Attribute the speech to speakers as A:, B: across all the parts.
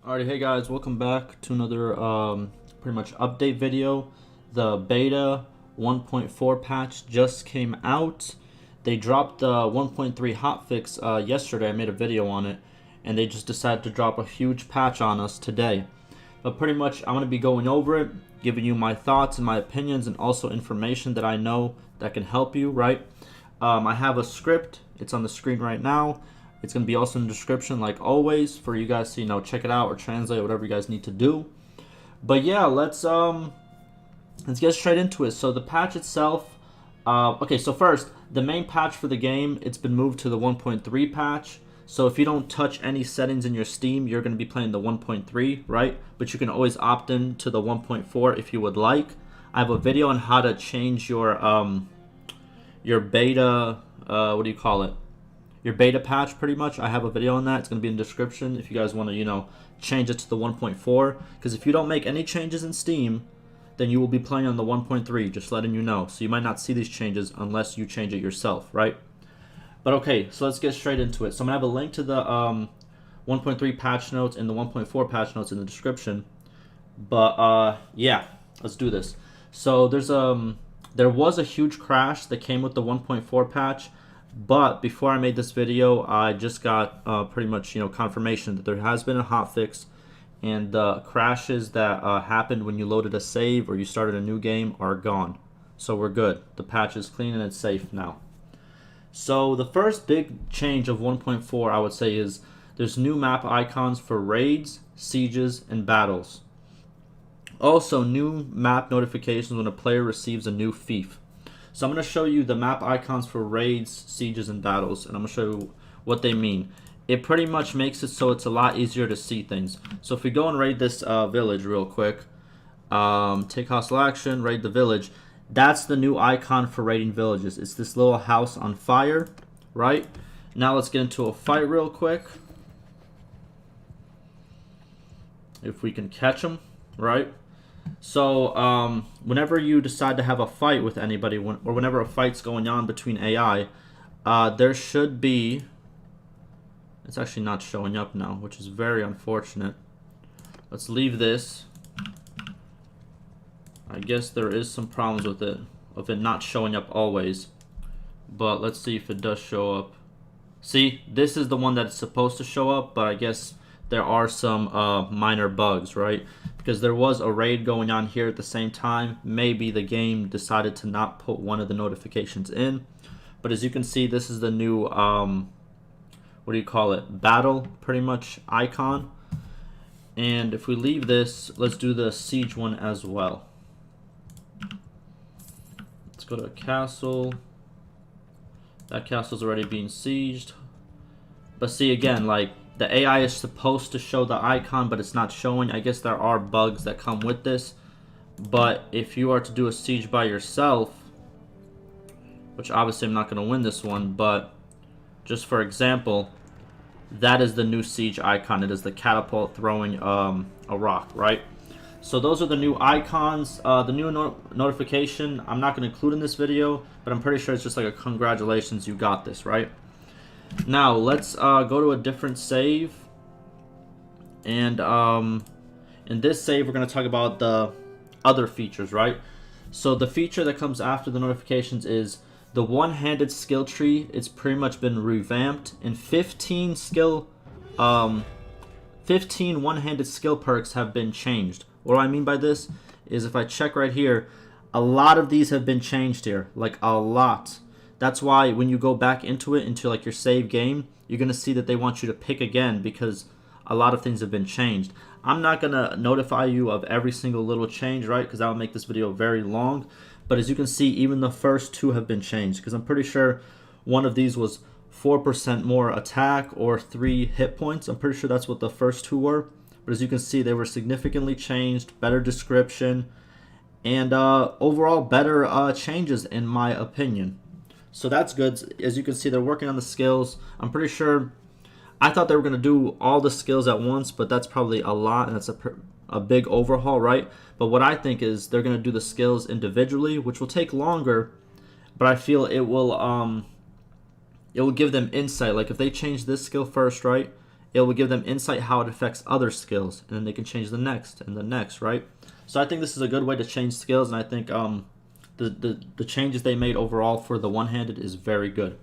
A: Alrighty, hey guys, welcome back to another pretty much update video. The beta 1.4 patch just came out. They dropped the 1.3 hotfix yesterday. I made a video on it, and they just decided to drop a huge patch on us today. But pretty much, I'm going to be going over it, giving you my thoughts and my opinions, and also information that I know that can help you, right? I have a script. It's on the screen right now. It's going to be also in the description, like always, for you guys to, check it out or translate whatever you guys need to do. But yeah, let's get straight into it. So the patch itself, okay, so first, the main patch for the game, it's been moved to the 1.3 patch. So if you don't touch any settings in your Steam, you're going to be playing the 1.3, right? But you can always opt in to the 1.4 if you would like. I have a video on how to change your beta, what do you call it? Your beta patch, pretty much. I have a video on that. It's going to be in the description if you guys want to, change it to the 1.4. Because if you don't make any changes in Steam, then you will be playing on the 1.3, just letting you know. So you might not see these changes unless you change it yourself, right? But okay, so let's get straight into it. So I'm going to have a link to the 1.3 patch notes and the 1.4 patch notes in the description. But yeah, let's do this. So there was a huge crash that came with the 1.4 patch. But before I made this video, I just got pretty much confirmation that there has been a hotfix, and the crashes that happened when you loaded a save or you started a new game are gone. So we're good. The patch is clean and it's safe now. So the first big change of 1.4, I would say, is there's new map icons for raids, sieges, and battles. Also, new map notifications when a player receives a new fief. So I'm going to show you the map icons for raids, sieges, and battles, and I'm going to show you what they mean. It pretty much makes it so it's a lot easier to see things. So if we go and raid this village real quick, take hostile action, raid the village. That's the new icon for raiding villages. It's this little house on fire, right? Now let's get into a fight real quick. If we can catch them, right? So whenever you decide to have a fight with anybody, or whenever a fight's going on between AI, there should be... It's actually not showing up now, which is very unfortunate. Let's leave this. I guess there is some problems with it, of it not showing up always. But let's see if it does show up. See, this is the one that's supposed to show up, but I guess there are some minor bugs, right? Because there was a raid going on here at the same time. Maybe the game decided to not put one of the notifications in. But as you can see, this is the new, what do you call it? Battle, pretty much, icon. And if we leave this, let's do the siege one as well. Let's go to a castle. That castle's already being sieged. But see, again, like, the AI is supposed to show the icon, but it's not showing. I guess there are bugs that come with this. But if you are to do a siege by yourself, which obviously I'm not going to win this one, but just for example, that is the new siege icon. It is the catapult throwing a rock, right? So those are the new icons. The new notification, I'm not going to include in this video, but I'm pretty sure it's just like a congratulations, you got this, right? Now, let's go to a different save. And in this save, we're going to talk about the other features, right? So the feature that comes after the notifications is the one-handed skill tree. It's pretty much been revamped. And 15 one-handed skill perks have been changed. What do I mean by this? Is if I check right here, a lot of these have been changed here. Like, a lot. That's why when you go back into it, into like your save game, you're going to see that they want you to pick again because a lot of things have been changed. I'm not going to notify you of every single little change, right? Because that will make this video very long. But as you can see, even the first two have been changed. Because I'm pretty sure one of these was 4% more attack or 3 hit points. I'm pretty sure that's what the first two were. But as you can see, they were significantly changed, better description, and overall better changes in my opinion. So that's good. As you can see, they're working on the skills. I'm pretty sure, I thought they were going to do all the skills at once, but that's probably a lot, and that's a big overhaul, right? But what I think is they're going to do the skills individually, which will take longer, but I feel it will give them insight. Like if they change this skill first, right, it will give them insight how it affects other skills, and then they can change the next and the next, right? So I think this is a good way to change skills, and I think the changes they made overall for the one-handed is very good.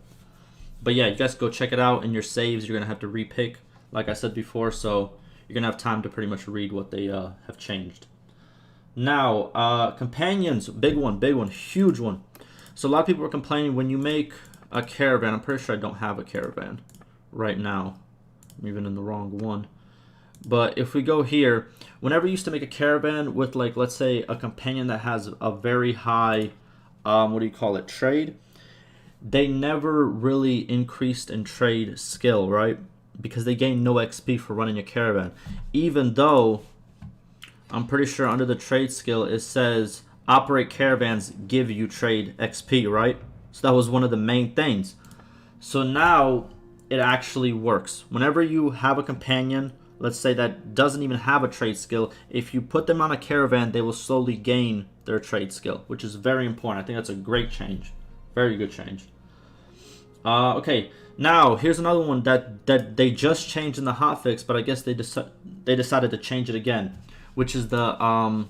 A: But yeah, you guys go check it out. In your saves, you're going to have to repick, like I said before, so you're going to have time to pretty much read what they have changed. Now, companions, big one, huge one. So a lot of people are complaining when you make a caravan. I'm pretty sure I don't have a caravan right now. I'm even in the wrong one. But if we go here, whenever you used to make a caravan with, like, let's say a companion that has a very high, trade, they never really increased in trade skill, right? Because they gain no XP for running a caravan. Even though, I'm pretty sure under the trade skill, it says operate caravans give you trade XP, right? So that was one of the main things. So now it actually works. Whenever you have a companion, let's say that doesn't even have a trade skill, if you put them on a caravan, they will slowly gain their trade skill, which is very important. I think that's a great change. Very good change. Okay, now here's another one that they just changed in the hotfix, but I guess they decided to change it again, which is the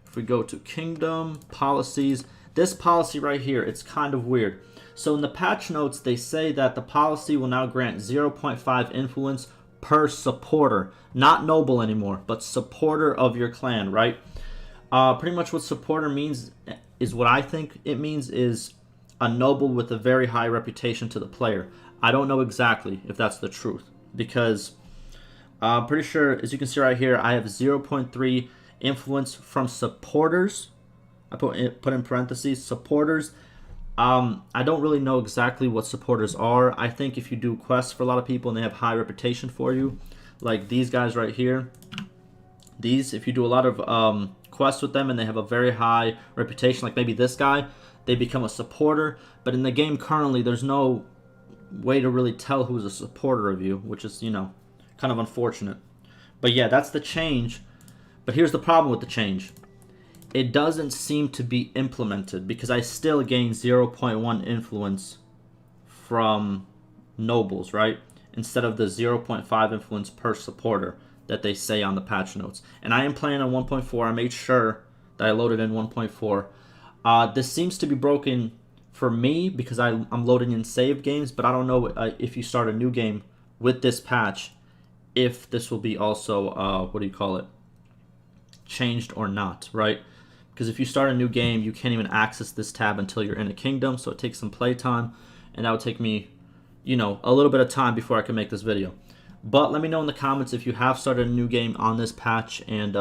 A: if we go to Kingdom Policies, this policy right here, it's kind of weird. So in the patch notes, they say that the policy will now grant 0.5 influence per supporter, not noble anymore, but supporter of your clan, right? Pretty much what supporter means is what I think it means is a noble with a very high reputation to the player. I don't know exactly if that's the truth, because I'm pretty sure, as you can see right here, I have 0.3 influence from supporters. I put in parentheses supporters. I don't really know exactly what supporters are. I think if you do quests for a lot of people and they have high reputation for you, like these guys right here, if you do a lot of quests with them and they have a very high reputation, like maybe this guy, they become a supporter. But in the game currently, there's no way to really tell who's a supporter of you, which is, kind of unfortunate. But yeah, that's the change. But here's the problem with the change. It doesn't seem to be implemented, because I still gain 0.1 influence from nobles, right? Instead of the 0.5 influence per supporter that they say on the patch notes. And I am playing on 1.4. I made sure that I loaded in 1.4. This seems to be broken for me because I'm loading in save games, but I don't know if you start a new game with this patch, if this will be also, changed or not, right? Because if you start a new game, you can't even access this tab until you're in a kingdom, so it takes some playtime, and that would take me, a little bit of time before I can make this video. But let me know in the comments if you have started a new game on this patch and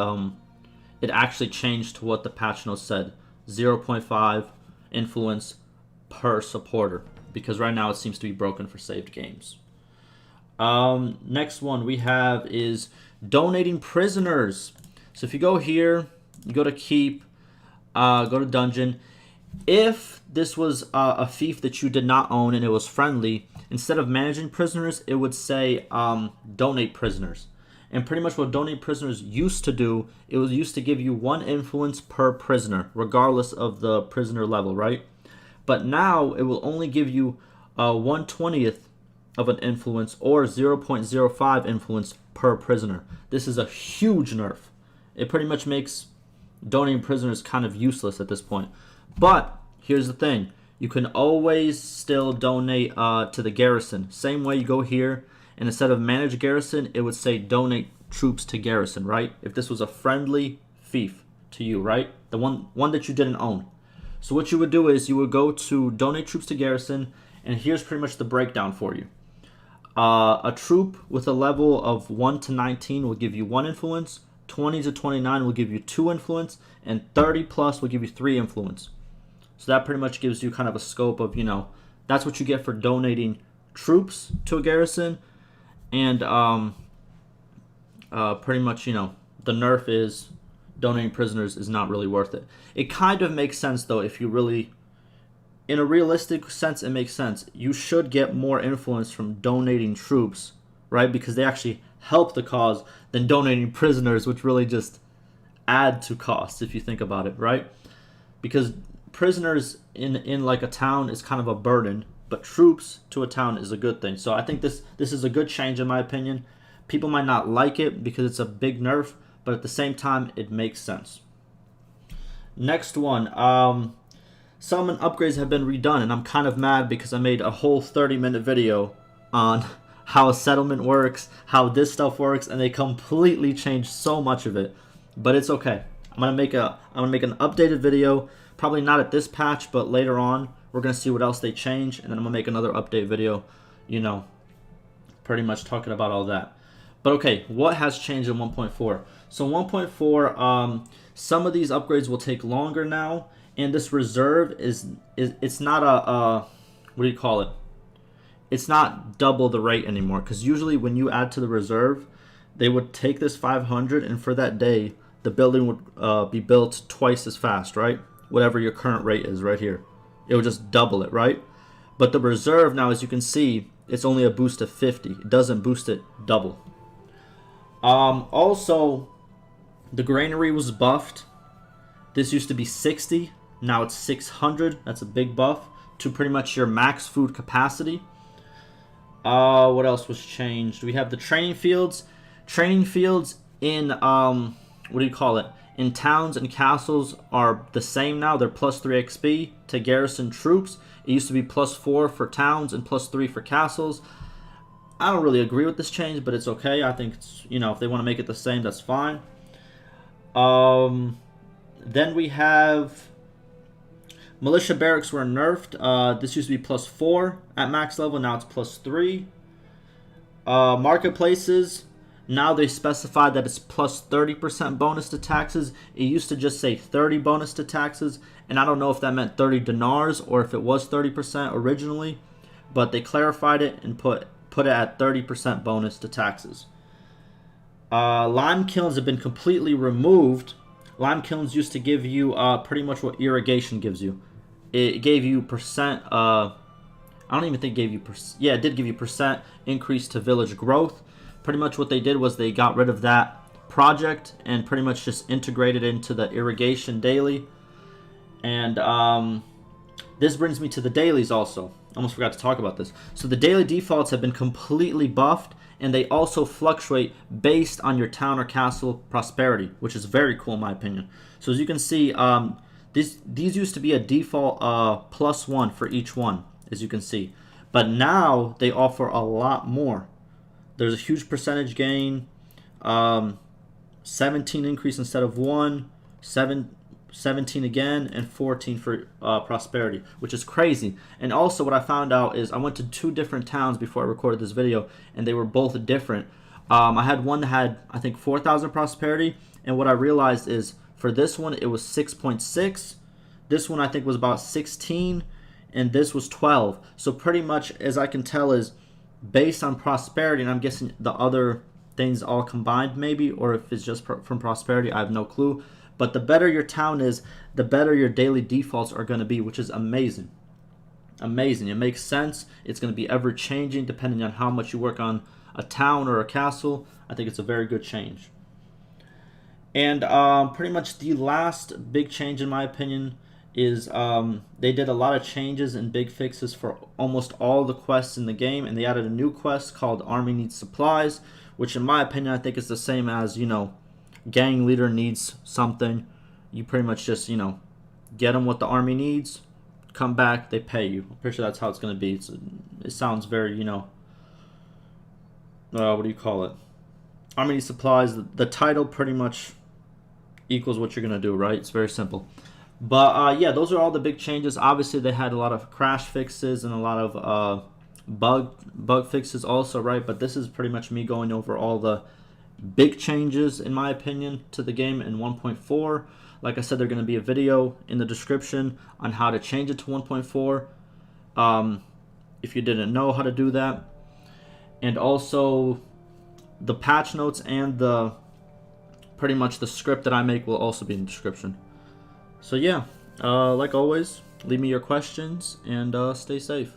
A: it actually changed to what the patch notes said, 0.5 influence per supporter, because right now it seems to be broken for saved games. Next one we have is donating prisoners. So if you go here, you go to keep, go to dungeon. If this was a fief that you did not own and it was friendly, instead of managing prisoners, it would say donate prisoners. And pretty much what donate prisoners used to do, it was used to give you 1 influence per prisoner, regardless of the prisoner level, right? But now it will only give you 1/20th of an influence, or 0.05 influence per prisoner. This is a huge nerf. It pretty much makes donating prisoners kind of useless at this point. But here's the thing. You can always still donate to the garrison. Same way you go here, and instead of manage garrison, it would say donate troops to garrison, right? If this was a friendly fief to you, right? The one that you didn't own. So what you would do is you would go to donate troops to garrison, and here's pretty much the breakdown for you. A troop with a level of 1 to 19 will give you 1 influence, 20 to 29 will give you 2 influence, and 30 plus will give you 3 influence. So that pretty much gives you kind of a scope of, that's what you get for donating troops to a garrison. And pretty much, the nerf is donating prisoners is not really worth it. It kind of makes sense, though, if you really, in a realistic sense, it makes sense. You should get more influence from donating troops, right? Because they actually help the cause, than donating prisoners, which really just add to costs if you think about it, right? Because prisoners in like a town is kind of a burden, but troops to a town is a good thing. So I think this is a good change in my opinion. People might not like it because it's a big nerf, but at the same time, it makes sense. Next one, settlement upgrades have been redone, and I'm kind of mad because I made a whole 30-minute video on how a settlement works, how this stuff works, and they completely changed so much of it. But it's okay. I'm gonna make an updated video, probably not at this patch, but later on. We're gonna see what else they change, and then I'm gonna make another update video, you know, pretty much talking about all that. But okay, what has changed in 1.4? So 1.4, some of these upgrades will take longer now, and this reserve it's not a what do you call it? It's not double the rate anymore, because usually when you add to the reserve, they would take this 500, and for that day, the building would be built twice as fast, right? Whatever your current rate is right here. It would just double it, right? But the reserve now, as you can see, it's only a boost of 50. It doesn't boost it double. Also, the granary was buffed. This used to be 60. Now it's 600. That's a big buff to pretty much your max food capacity. What else was changed? We have the training fields. Training fields in, what do you call it? In towns and castles are the same now. They're plus 3 XP to garrison troops. It used to be plus 4 for towns and plus 3 for castles. I don't really agree with this change, but it's okay. I think it's, you know, if they want to make it the same, that's fine. Then we have militia barracks were nerfed. This used to be plus 4 at max level. Now it's plus 3. Marketplaces, now they specify that it's plus 30% bonus to taxes. It used to just say 30 bonus to taxes, and I don't know if that meant 30 dinars or if it was 30% originally, but they clarified it and put it at 30% bonus to taxes. Lime kilns have been completely removed. Lime kilns used to give you pretty much what irrigation gives you. It gave you percent, I don't even think it gave you, yeah, it did give you percent increase to village growth. Pretty much what they did was they got rid of that project and pretty much just integrated into the irrigation daily. And this brings me to the dailies also. Almost forgot to talk about this. So the daily defaults have been completely buffed, and they also fluctuate based on your town or castle prosperity, which is very cool in my opinion. So as you can see, these used to be a default +1 for each one, as you can see. But now they offer a lot more. There's a huge percentage gain, 17 increase instead of 1, 17 again, and 14 for prosperity, which is crazy. And also what I found out is I went to 2 different towns before I recorded this video, and they were both different. I had one that had, I think, 4,000 prosperity, and what I realized is for this one it was 6.6. This one I think was about 16, and this was 12. So pretty much, as I can tell, is based on prosperity, and I'm guessing the other things all combined maybe, or if it's just from prosperity, I have no clue. But the better your town is, the better your daily defaults are going to be, which is amazing. Amazing. It makes sense. It's going to be ever changing depending on how much you work on a town or a castle. I think it's a very good change. And pretty much the last big change in my opinion is they did a lot of changes and big fixes for almost all the quests in the game, and they added a new quest called Army Needs Supplies, which in my opinion I think is the same as, you know, gang leader needs something. You pretty much just, you know, get them what the army needs, come back, they pay you. I'm pretty sure that's how it's going to be. It sounds very, you know, what do you call it? Army needs supplies. The title pretty much equals what you're going to do, right? It's very simple. But yeah, those are all the big changes. Obviously, they had a lot of crash fixes and a lot of bug fixes also, right? But this is pretty much me going over all the big changes, in my opinion, to the game in 1.4. Like I said, there's going to be a video in the description on how to change it to 1.4 if you didn't know how to do that. And also, the patch notes and the pretty much the script that I make will also be in the description. So yeah, like always, leave me your questions and stay safe.